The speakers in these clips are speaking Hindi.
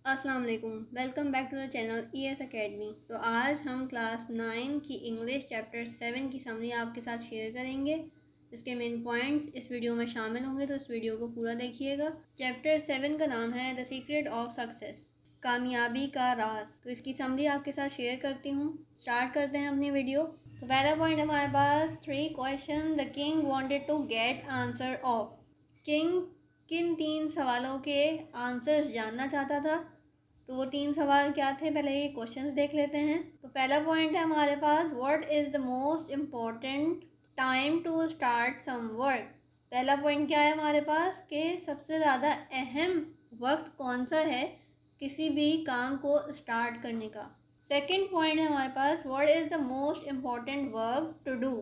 अस्सलाम वालेकुम, welcome back to the channel ES academy. तो आज हम क्लास 9 की इंग्लिश चैप्टर 7 की समरी आपके साथ शेयर करेंगे। इसके मेन पॉइंट्स इस वीडियो में शामिल होंगे, तो इस वीडियो को पूरा देखिएगा। चैप्टर 7 का नाम है द सीक्रेट ऑफ सक्सेस, कामयाबी का राज। तो इसकी समरी आपके साथ शेयर करती हूँ। स्टार्ट करते हैं अपनी वीडियो। तो पहला पॉइंट हमारे पास 3 question the king wanted to get answer of. King किन 3 सवालों के आंसर्स जानना चाहता था। तो वो 3 सवाल क्या थे, पहले ये क्वेश्चंस देख लेते हैं। तो पहला पॉइंट है हमारे पास, what is the most important time to start some work. पहला पॉइंट क्या है हमारे पास कि सबसे ज़्यादा अहम वक्त कौन सा है किसी भी काम को स्टार्ट करने का। सेकंड पॉइंट है हमारे पास, what is the most important work to do.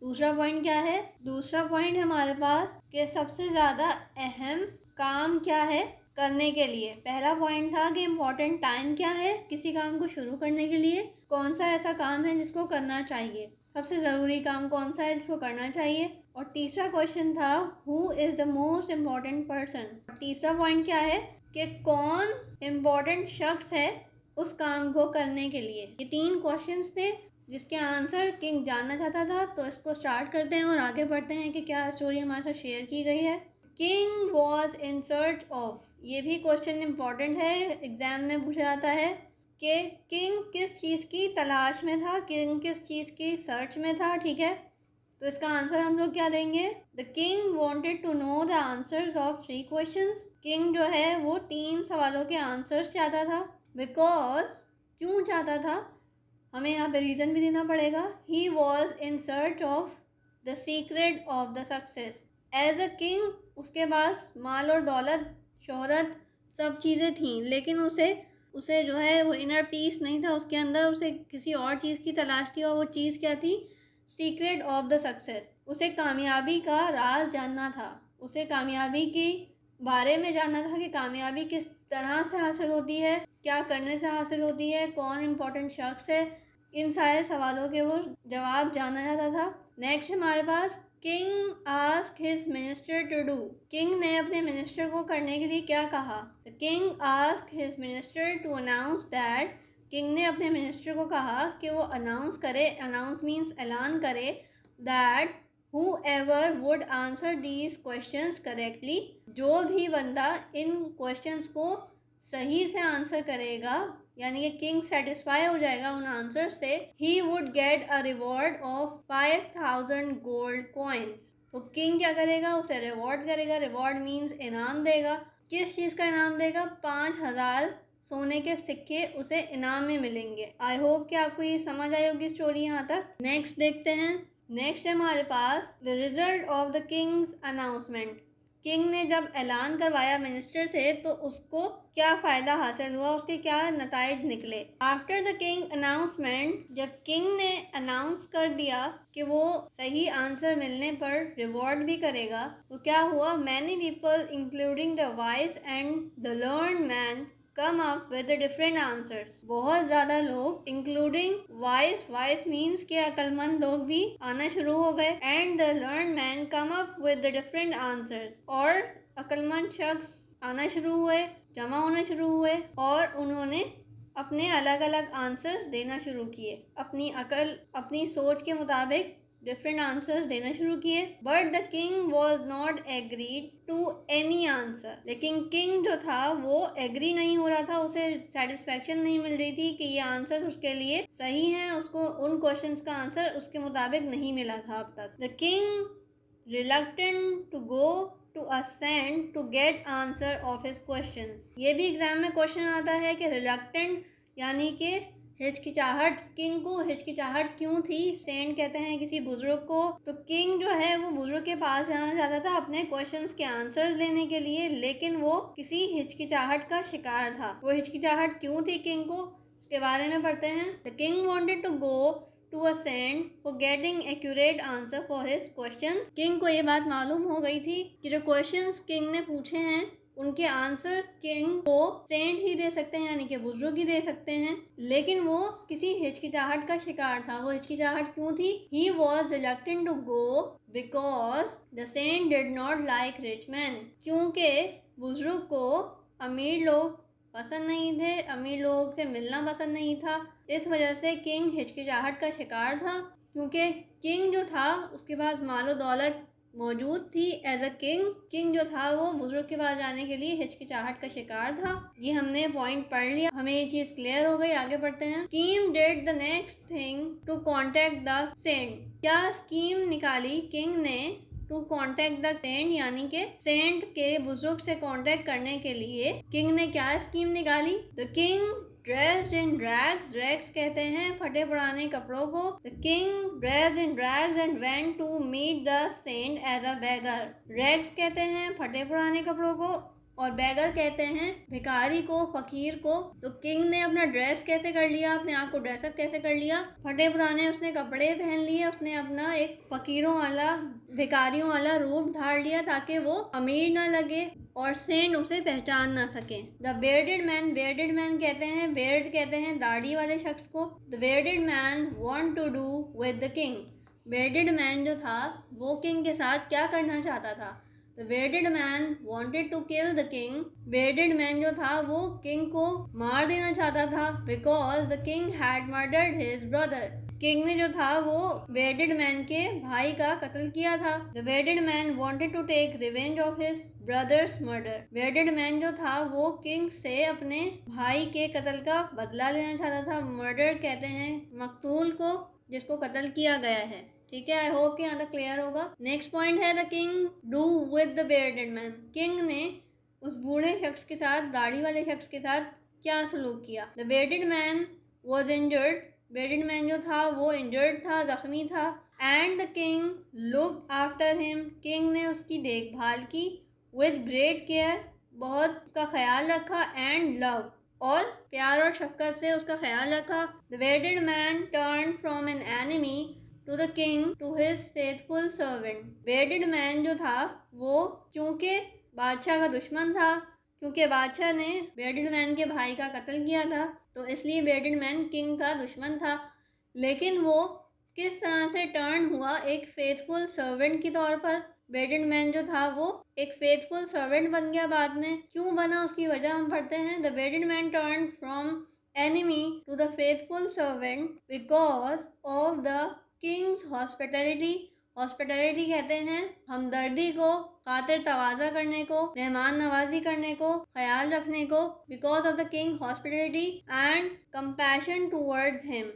दूसरा पॉइंट क्या है, दूसरा पॉइंट है हमारे पास कि सबसे ज़्यादा अहम काम क्या है करने के लिए। पहला पॉइंट था कि इम्पॉर्टेंट टाइम क्या है किसी काम को शुरू करने के लिए, कौन सा ऐसा काम है जिसको करना चाहिए, सबसे ज़रूरी काम कौन सा है जिसको करना चाहिए। और तीसरा क्वेश्चन था, who is the most important person. तीसरा पॉइंट क्या है कि कौन इम्पॉर्टेंट शख्स है उस काम को करने के लिए। ये 3 क्वेश्चंस थे जिसके आंसर किंग जानना चाहता था। तो इसको स्टार्ट करते हैं और आगे बढ़ते हैं कि क्या स्टोरी हमारे साथ शेयर की गई है। King was in search of, ये भी क्वेश्चन इंपॉर्टेंट है, एग्जाम में पूछा जाता है कि किंग किस चीज़ की तलाश में था, किंग किस चीज़ की सर्च में था। ठीक है, तो इसका आंसर हम लोग क्या देंगे, the king wanted to know the answers of 3 questions. King जो है वो 3 सवालों के आंसर्स चाहता था। बिकॉज, क्यों चाहता था, हमें यहाँ पे रीज़न भी देना पड़ेगा। He was in search of the secret of the success. As a king उसके पास माल और दौलत, शोहरत, सब चीज़ें थीं, लेकिन उसे जो है वो इनर पीस नहीं था उसके अंदर। उसे किसी और चीज़ की तलाश थी, और वो चीज़ क्या थी, सीक्रेट ऑफ द सक्सेस। उसे कामयाबी का राज जानना था, उसे कामयाबी के बारे में जानना था कि कामयाबी किस तरह से हासिल होती है, क्या करने से हासिल होती है, कौन इम्पोर्टेंट शख्स है। इन सारे सवालों के वो जवाब जानना चाहता था। नेक्स्ट हमारे पास, king ask his minister to do. King ने अपने मिनिस्टर को करने के लिए क्या कहा। King ask his minister to announce that. King ने अपने मिनिस्टर को कहा कि वो अनाउंस करे, अनाउंस मीन्स ऐलान करे, that whoever would answer these questions correctly, जो भी बंदा इन क्वेश्चंस को सही से आंसर करेगा, यानी कि किंग सेटिस्फाई हो जाएगा उन आंसर से, he would get a reward of 5000 gold coins. तो किंग क्या करेगा, उसे रिवॉर्ड करेगा। रिवॉर्ड मीन्स इनाम देगा। किस चीज़ का इनाम देगा, 5000 सोने के सिक्के उसे इनाम में मिलेंगे। आई होप कि आपको ये समझ आई होगी स्टोरी यहाँ तक। नेक्स्ट देखते हैं। नेक्स्ट है हमारे पास, the result of the king's announcement. King ने जब ऐलान करवाया मिनिस्टर से तो उसको क्या फ़ायदा हासिल हुआ, उसके क्या नताइज निकले। आफ्टर द किंग अनाउंसमेंट, जब किंग ने अनाउंस कर दिया कि वो सही आंसर मिलने पर रिवॉर्ड भी करेगा, तो क्या हुआ, many people including the wise and the learn man come up with different answers. बहुत ज़्यादा लोग इंक्लूडिंग वाइज, वाइज मीन्स के अक्लमंद लोग भी आना शुरू हो गए, and the learn man come up with different answers, और अक्लमंद शख्स आना शुरू हुए, जमा होना शुरू हुए, और उन्होंने अपने अलग अलग आंसर्स देना शुरू किए, अपनी अकल, अपनी सोच के मुताबिक डिफरेंट आंसर्स देना शुरू किए। But the king was not agreed to any answer. लेकिन किंग जो था वो एग्री नहीं हो रहा था, उसे सेटिस्फेक्शन नहीं मिल रही थी कि ये आंसर उसके लिए सही हैं, उसको उन क्वेश्चंस का आंसर उसके मुताबिक नहीं मिला था अब तक। The king reluctant to go to a saint to get answer of his questions. ये भी एग्जाम में क्वेश्चन आता है कि रिलक्टेंट यानी कि हिचकिचाहट, किंग को हिचकिचाहट क्यों थी। सेंट कहते हैं किसी बुजुर्ग को। तो किंग जो है वो बुजुर्ग के पास जाना चाहता था अपने क्वेश्चंस के आंसर लेने के लिए, लेकिन वो किसी हिचकिचाहट का शिकार था। वो हिचकिचाहट क्यों थी किंग को, इसके बारे में पढ़ते हैं। The king wanted to go to a saint for getting accurate answer for his questions. King को ये बात मालूम हो गई थी कि जो क्वेश्चंस किंग ने पूछे हैं उनके आंसर किंग को सेंट ही दे सकते हैं, यानी कि बुजुर्ग ही दे सकते हैं, लेकिन वो किसी हिचकिचाहट का शिकार था। वो हिचकिचाहट क्यों थी, he was reluctant to go because the saint did not like rich man. क्योंकि बुजुर्ग को अमीर लोग पसंद नहीं थे, अमीर लोगों से मिलना पसंद नहीं था। इस वजह से किंग हिचकिचाहट का शिकार था, क्योंकि किंग जो था उसके पास मालो दौलत मौजूद थी। एज अ किंग जो था वो बुजुर्ग के पास जाने के लिए हिचकिचाहट का शिकार था। ये हमने पॉइंट पढ़ लिया, हमें ये चीज क्लियर हो गई। आगे बढ़ते हैं। Scheme did the next thing to contact the saint. क्या स्कीम निकाली किंग ने टू कॉन्टेक्ट द सेंट, यानी के सेंट के बुजुर्ग से कॉन्टेक्ट करने के लिए किंग ने क्या स्कीम निकाली? The king dressed in rags, rags कहते हैं फटे पुराने कपड़ों को। The king dressed in rags and went to meet the saint as a beggar. Rags कहते हैं फटे पुराने कपड़ों को और बेगर कहते हैं भिखारी को, फकीर को। तो किंग ने अपना ड्रेस कैसे कर लिया, अपने आप को ड्रेसअप कैसे कर लिया? फटे पुराने उसने कपड़े पहन लिए, उसने अपना एक फकीरों वाला, भिखारियों वाला रूप धार लिया ताकि वो अमीर ना लगे और सेंट उसे पहचान ना सके। The bearded man, bearded man कहते हैं, बेयर्ड कहते हैं दाढ़ी वाले शख्स को। The bearded man want to do with the king. Bearded man जो था वो किंग के साथ क्या करना चाहता था? The bearded man wanted to kill the king. Bearded man जो था वो किंग को मार देना चाहता था, because the king had murdered his brother. King ने जो था वो bearded man के भाई का कत्ल किया था। The bearded man wanted to take revenge of his brother's murder. bearded man जो था वो किंग से अपने भाई के कत्ल का बदला लेना चाहता था। मर्डर कहते हैं मकतूल को जिसको कत्ल किया गया है। ठीक है, आई होप कि यहाँ तक क्लियर होगा। नेक्स्ट पॉइंट है the king do with the bearded man. King ने उस बूढ़े शख्स के साथ, दाढ़ी वाले शख्स के साथ क्या सलूक किया? The bearded man was injured. Bearded man जो था वो इंजर्ड था, जख्मी था। And the king look after him. King ने उसकी देखभाल की। विद ग्रेट केयर, बहुत उसका ख्याल रखा। एंड लव, और प्यार और शफकत से उसका ख्याल रखा। The bearded man turn from an enemy to the king to his faithful servant. Bearded man जो था वो क्योंकि बादशाह का दुश्मन था, क्योंकि बादशाह ने बेयर्डेड मैन के भाई का कत्ल किया था, तो इसलिए बेयर्डेड मैन किंग का दुश्मन था। लेकिन वो किस तरह से टर्न हुआ एक फेथफुल सर्वेंट के तौर पर? बेयर्डेड मैन जो था वो एक फेथफुल सर्वेंट बन गया बाद में। क्यों बना उसकी वजह हम पढ़ते हैं। The bearded man turn from enemy to the faithful servant because of the king's hospitality. Hospitality कहते हैं हमदर्दी को, खातिर तवाज़ा करने को, मेहमान नवाजी करने को, ख्याल रखने को। Because of the king hospitality and compassion towards him.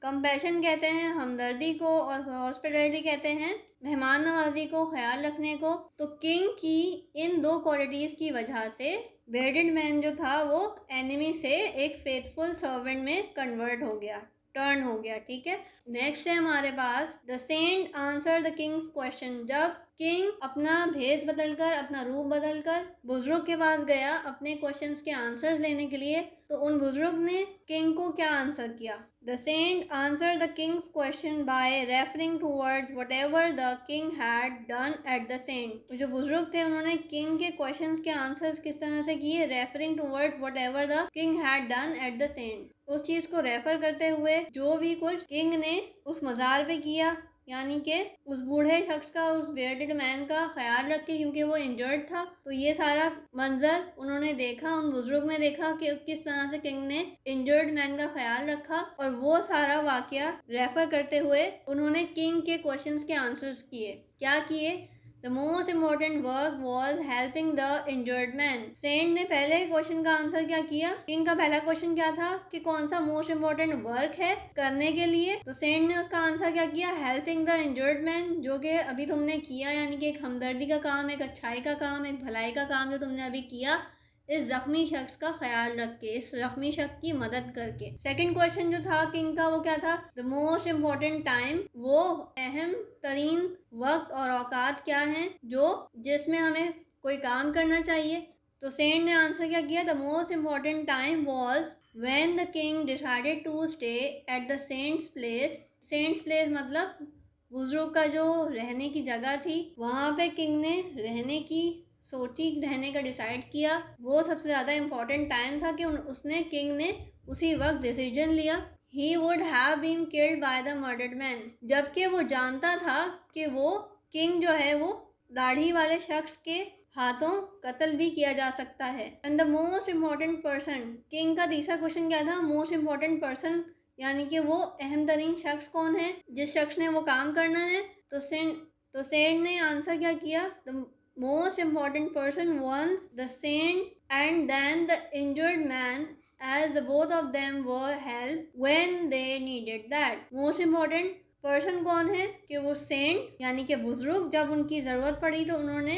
Compassion कहते हैं हमदर्दी को और हॉस्पिटलिटी कहते हैं मेहमान नवाजी को, ख्याल रखने को। तो किंग की इन दो क्वालिटीज़ की वजह से बेयर्डेड मैन जो था वो एनिमी से एक फेथफुल सर्वेंट में कन्वर्ट हो गया, टर्न हो गया। ठीक है, नेक्स्ट है हमारे पास the saint answer the king's question. जब किंग अपना भेष बदलकर, अपना रूप बदलकर बुजुर्ग के पास गया अपने क्वेश्चंस के आंसर्स लेने के लिए, तो उन बुजुर्ग ने किंग को क्या आंसर किया? The saint answer the king's question by referring towards whatever the king had done at the saint. जो बुजुर्ग थे उन्होंने किंग के क्वेश्चंस के आंसर्स किस तरह से किए? Referring towards whatever the king had done at the saint. उस चीज़ को रेफर करते हुए जो भी कुछ किंग ने उस मज़ार पे किया, यानी कि उस बूढ़े शख्स का, उस बेयर्डेड मैन का ख्याल रख के, क्योंकि वो इंजर्ड था। तो ये सारा मंजर उन्होंने देखा, उन बुजुर्ग ने देखा कि किस तरह से किंग ने इंजर्ड मैन का ख्याल रखा, और वो सारा वाकया रेफर करते हुए उन्होंने किंग के क्वेश्चंस के आंसर्स किए। क्या किए? The most important work was helping the injured man. Saint ने पहले क्वेश्चन का आंसर क्या किया? किंग का पहला क्वेश्चन क्या था कि कौन सा मोस्ट इम्पोर्टेंट वर्क है करने के लिए? तो सेंट ने उसका आंसर क्या किया? हेल्पिंग द इंजर्ड मैन, जो कि अभी तुमने किया, यानी कि एक हमदर्दी का काम, एक अच्छाई का काम, एक भलाई का काम जो तुमने अभी किया, इस जख्मी शख्स का ख्याल रख के, इस जख्मी शख्स की मदद करके। सेकंड क्वेश्चन जो था किंग का वो क्या था? द मोस्ट इम्पोर्टेंट टाइम, वो अहम तरीन वक्त और औकात क्या हैं जो जिसमें हमें कोई काम करना चाहिए? तो सेंट ने आंसर क्या किया? The most important time was when the king decided to stay at the saint's place. Saint's place मतलब बुजुर्ग का जो रहने की जगह थी, वहाँ पे किंग ने रहने की सोची, रहने का डिसाइड किया। वो सबसे ज़्यादा इम्पोर्टेंट टाइम था कि उसने, किंग ने उसी वक्त डिसीजन लिया। He would have been killed by the murdered man, जबकि वो जानता था कि वो किंग जो है वो दाढ़ी वाले शख्स के हाथों कत्ल भी किया जा सकता है। And the most important person, king का तीसरा क्वेश्चन क्या था? मोस्ट इम्पॉर्टेंट पर्सन यानी कि वो अहम तरीन शख्स कौन है, जिस शख्स ने वो काम करना है। तो सेंट ने आंसर क्या किया? The most important person once the saint and then the injured man as the both of them were helped when they needed that। most important person कौन है? कि वो सेंट यानी कि बुजुर्ग, जब उनकी ज़रूरत पड़ी तो उन्होंने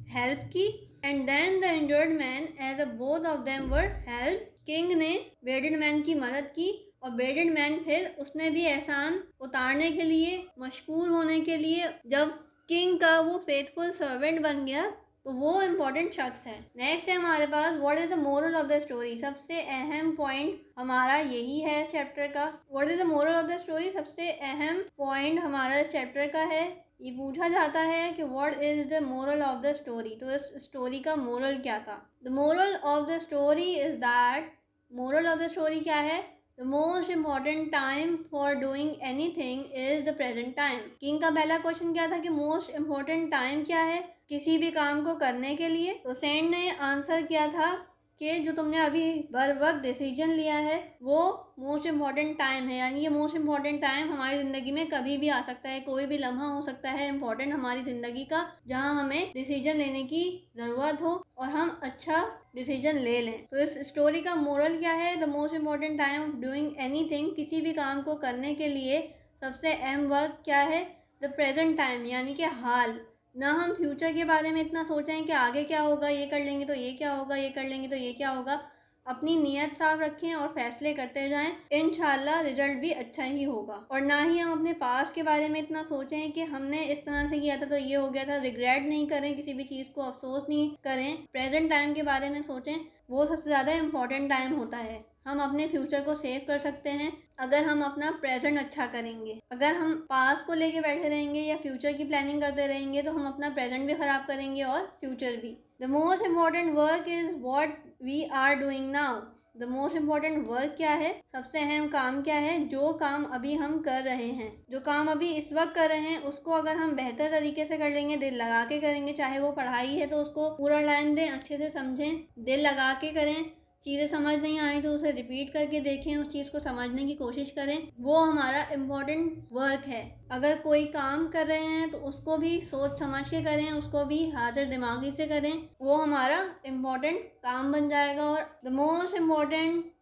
हेल्प की। And then the injured man as a both of them were help, king ने बेडेड मैन की मदद की और बेडेड मैन फिर उसने भी एहसान उतारने के लिए, मशकूर होने के लिए, जब किंग का वो फेथफुल सर्वेंट बन गया तो वो इम्पॉर्टेंट शख्स है। नेक्स्ट है हमारे पास what is the moral of the story. सबसे अहम पॉइंट हमारा यही है चैप्टर का। What is the moral of the story, सबसे अहम पॉइंट हमारा चैप्टर का है। ये पूछा जाता है कि what is the moral of the story, तो इस स्टोरी का मोरल क्या था? The moral of the story is that, moral of the story क्या है? The most important time for doing any thing is the present time. King का पहला क्वेश्चन क्या था कि मोस्ट इम्पॉर्टेंट टाइम क्या है किसी भी काम को करने के लिए? तो सेंट ने आंसर किया था कि जो तुमने अभी बर वक्त डिसीजन लिया है वो मोस्ट इम्पॉर्टेंट टाइम है। यानी ये मोस्ट इम्पॉर्टेंट टाइम हमारी ज़िंदगी में कभी भी आ सकता है, कोई भी लम्हा हो सकता है इम्पॉर्टेंट हमारी ज़िंदगी का, जहां हमें डिसीजन लेने की ज़रूरत हो और हम अच्छा डिसीजन ले लें। तो इस स्टोरी का मोरल क्या है? The most important time of doing anything, किसी भी काम को करने के लिए सबसे अहम वक्त क्या है? द प्रेजेंट टाइम, यानी कि हाल। ना हम फ्यूचर के बारे में इतना सोचें कि आगे क्या होगा, ये कर लेंगे तो ये क्या होगा, ये कर लेंगे तो ये क्या होगा। अपनी नीयत साफ रखें और फैसले करते जाएं, इंशाल्लाह रिजल्ट भी अच्छा ही होगा। और ना ही हम अपने पास्ट के बारे में इतना सोचें कि हमने इस तरह से किया था तो ये हो गया था। रिग्रेट नहीं करें, किसी भी चीज़ को अफसोस नहीं करें। प्रेजेंट टाइम के बारे में सोचें, वो सबसे ज़्यादा इम्पॉर्टेंट टाइम होता है। हम अपने फ्यूचर को सेव कर सकते हैं अगर हम अपना प्रेजेंट अच्छा करेंगे। अगर हम पास्ट को लेके बैठे रहेंगे या फ्यूचर की प्लानिंग करते रहेंगे तो हम अपना प्रेजेंट भी ख़राब करेंगे और फ्यूचर भी। The most important work is what we are doing now. The most important work क्या है? सबसे अहम काम क्या है? जो काम अभी हम कर रहे हैं, जो काम अभी इस वक्त कर रहे हैं, उसको अगर हम बेहतर तरीके से कर लेंगे, दिल लगा के करेंगे, चाहे वो पढ़ाई है तो उसको पूरा टाइम दें, अच्छे से समझें, दिल लगा के करें। चीज़ें समझ नहीं आई तो उसे रिपीट करके देखें, उस चीज़ को समझने की कोशिश करें, वो हमारा इम्पोर्टेंट वर्क है। अगर कोई काम कर रहे हैं तो उसको भी सोच समझ के करें, उसको भी हाजिर दिमागी से करें, वो हमारा इम्पोर्टेंट काम बन जाएगा। और द मोस्ट इम्पोर्टेंट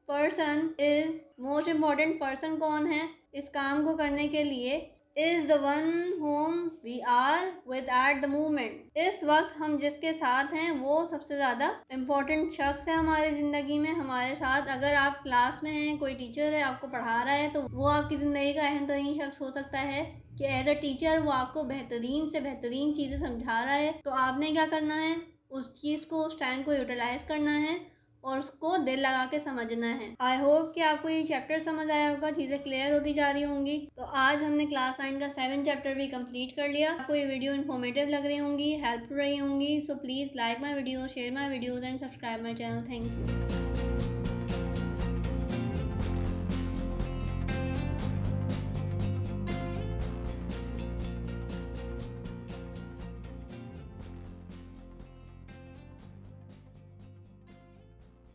पर्सन कौन है इस काम को करने के लिए? Is the one whom we are with at the moment। इस वक्त हम जिसके साथ हैं वो सबसे ज़्यादा इम्पोर्टेंट शख्स है हमारी ज़िंदगी में। हमारे साथ अगर आप क्लास में हैं, कोई टीचर है आपको पढ़ा रहा है, तो वो आपकी ज़िंदगी का अहम तरीन शख्स हो सकता है कि एज अ टीचर वो आपको बेहतरीन से बेहतरीन चीज़ें समझा रहा है। तो आपने क्या करना है? उस चीज़ को, उस टाइम को यूटिलाइज़ करना है और उसको दिल लगा के समझना है। आई होप कि आपको ये चैप्टर समझ आया होगा, चीज़ें क्लियर होती जा रही होंगी। तो आज हमने क्लास 9 का 7 चैप्टर भी कंप्लीट कर लिया। आपको ये वीडियो इन्फॉर्मेटिव लग रही होंगी, हेल्पफुल रही होंगी। So please like my video, share my videos and subscribe my channel. Thank you.